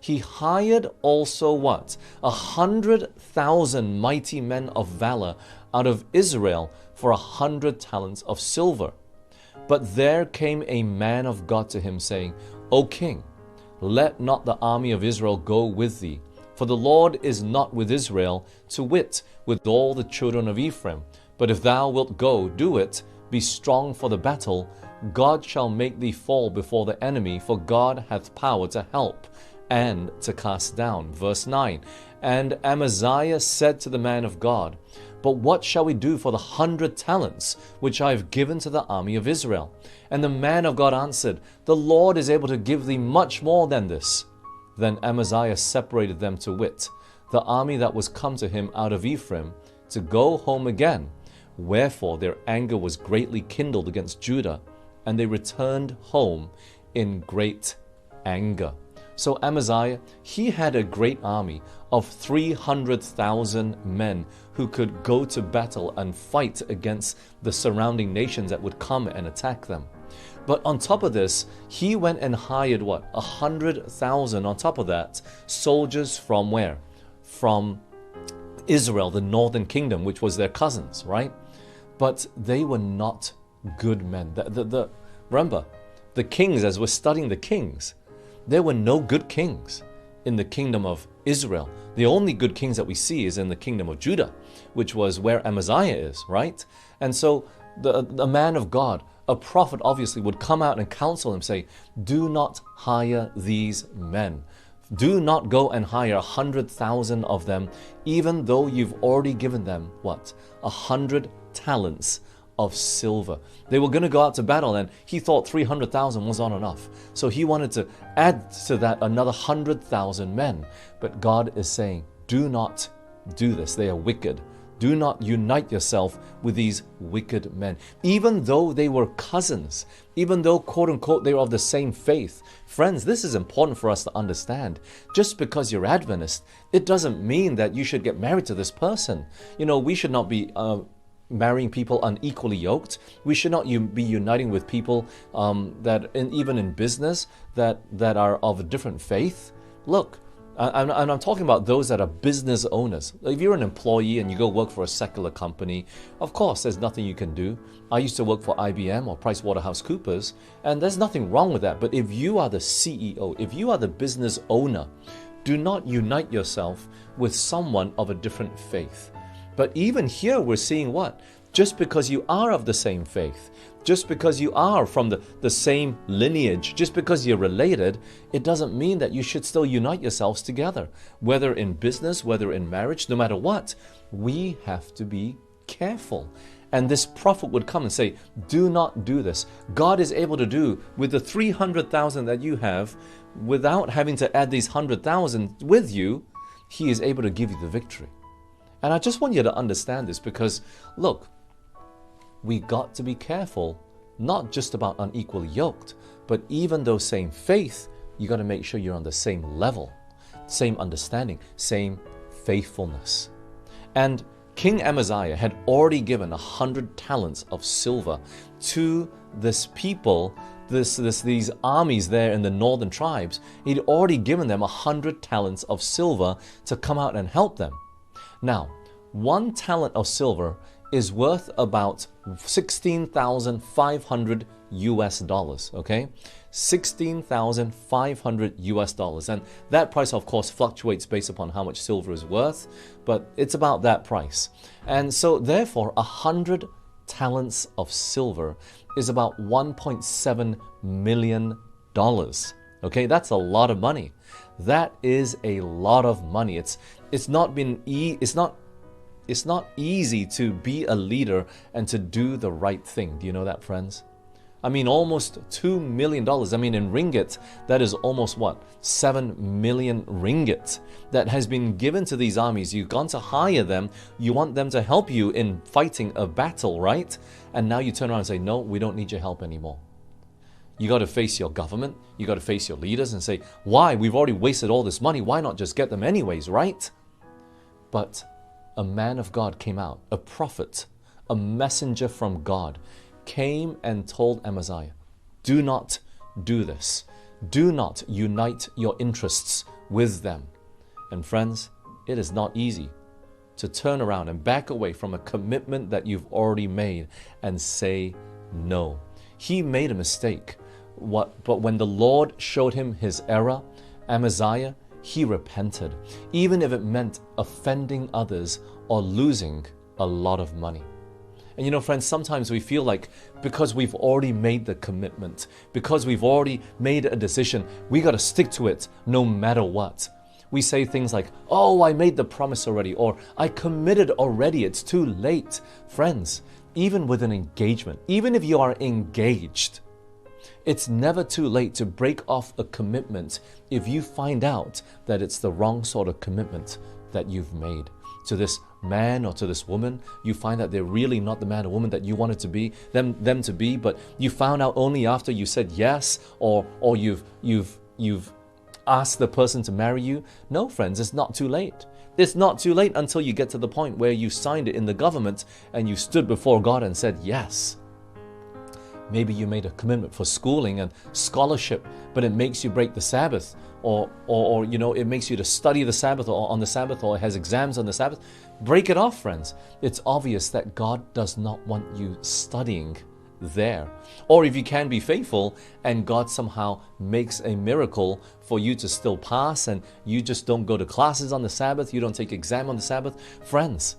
he hired also what? 100,000 mighty men of valor out of Israel for 100 talents of silver. But there came a man of God to him, saying, O king, let not the army of Israel go with thee, for the Lord is not with Israel, to wit, with all the children of Ephraim. But if thou wilt go, do it, be strong for the battle. God shall make thee fall before the enemy, for God hath power to help and to cast down. Verse 9, and Amazia said to the man of God, but what shall we do for the 100 talents which I have given to the army of Israel? And the man of God answered, the Lord is able to give thee much more than this. Then Amazia separated them, to wit, the army that was come to him out of Ephraim, to go home again. Wherefore their anger was greatly kindled against Judah, and they returned home in great anger. So Amazia, he had a great army of 300,000 men who could go to battle and fight against the surrounding nations that would come and attack them. But on top of this, he went and hired what? 100,000 on top of that, soldiers from where? From Israel, the northern kingdom, which was their cousins, right? But they were not good men. Remember, the kings, as we're studying the kings, there were no good kings in the kingdom of Israel. The only good kings that we see is in the kingdom of Judah, which was where Amazia is, right? And so the man of God, a prophet obviously, would come out and counsel him, say, do not hire these men. Do not go and hire 100,000 of them, even though you've already given them, what? 100 talents of silver. They were going to go out to battle, and he thought 300,000 was not enough. So he wanted to add to that another 100,000 men. But God is saying, do not do this. They are wicked. Do not unite yourself with these wicked men. Even though they were cousins, even though, quote unquote, they were of the same faith. Friends, this is important for us to understand. Just because you're Adventist, it doesn't mean that you should get married to this person. You know, we should not be marrying people unequally yoked. We should not be uniting with people even in business that are of a different faith. Look, I'm talking about those that are business owners. If you're an employee and you go work for a secular company, of course there's nothing you can do. I used to work for IBM or PricewaterhouseCoopers, and there's nothing wrong with that. But if you are the CEO, if you are the business owner, do not unite yourself with someone of a different faith. But even here we're seeing what? Just because you are of the same faith, just because you are from the same lineage, just because you're related, it doesn't mean that you should still unite yourselves together. Whether in business, whether in marriage, no matter what, we have to be careful. And this prophet would come and say, do not do this. God is able to do with the 300,000 that you have, without having to add these 100,000 with you, He is able to give you the victory. And I just want you to understand this, because look, we got to be careful, not just about unequally yoked, but even though same faith, you got to make sure you're on the same level, same understanding, same faithfulness. And King Amazia had already given 100 talents of silver to this people, these armies there in the northern tribes. He'd already given them 100 talents of silver to come out and help them. Now, 1 talent of silver is worth about 16,500 US dollars, okay? 16,500 US dollars. And that price, of course, fluctuates based upon how much silver is worth, but it's about that price. And so, therefore, 100 talents of silver is about $1.7 million. Okay, that's a lot of money. That is a lot of money. It's not easy to be a leader and to do the right thing. Do you know that, friends? I mean, almost $2 million. I mean, in ringgit, that is almost what? 7 million ringgit that has been given to these armies. You've gone to hire them. You want them to help you in fighting a battle, right? And now you turn around and say, no, we don't need your help anymore. You got to face your government. You got to face your leaders and say, why? We've already wasted all this money. Why not just get them anyways, right? But a man of God came out, a prophet, a messenger from God, came and told Amazia, do not do this. Do not unite your interests with them. And friends, it is not easy to turn around and back away from a commitment that you've already made and say no. He made a mistake, but when the Lord showed him his error, Amazia, he repented, even if it meant offending others or losing a lot of money. And you know, friends, sometimes we feel like because we've already made the commitment, because we've already made a decision, we got to stick to it no matter what. We say things like, oh, I made the promise already, or I committed already, it's too late. Friends, even with an engagement, even if you are engaged, it's never too late to break off a commitment if you find out that it's the wrong sort of commitment that you've made. To this man or to this woman, you find that they're really not the man or woman that you wanted to be, them to be, but you found out only after you said yes, or you've asked the person to marry you. No, friends, it's not too late. It's not too late until you get to the point where you signed it in the government and you stood before God and said yes. Maybe you made a commitment for schooling and scholarship, but it makes you break the Sabbath, or you know, it makes you to study the Sabbath or on the Sabbath, or it has exams on the Sabbath. Break it off, friends. It's obvious that God does not want you studying there. Or if you can be faithful and God somehow makes a miracle for you to still pass and you just don't go to classes on the Sabbath, you don't take exam on the Sabbath, friends,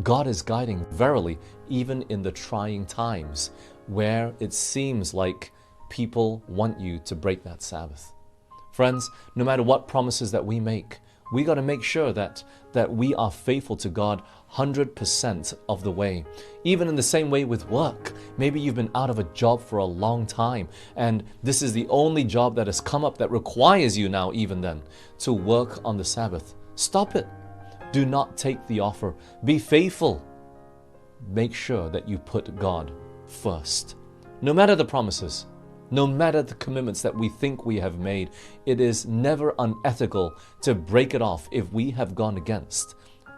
God is guiding verily, even in the trying times where it seems like people want you to break that Sabbath. Friends, no matter what promises that we make, we got to make sure that we are faithful to God 100% of the way. Even in the same way with work. Maybe you've been out of a job for a long time and this is the only job that has come up that requires you now, even then, to work on the Sabbath. Stop it. Do not take the offer. Be faithful. Make sure that you put God first. No matter the promises, no matter the commitments that we think we have made, it is never unethical to break it off if we have gone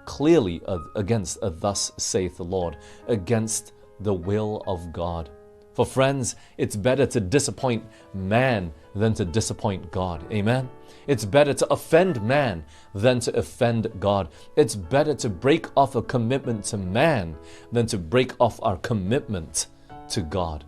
clearly against a thus saith the Lord, against the will of God. For friends, it's better to disappoint man than to disappoint God. Amen? It's better to offend man than to offend God. It's better to break off a commitment to man than to break off our commitment to God.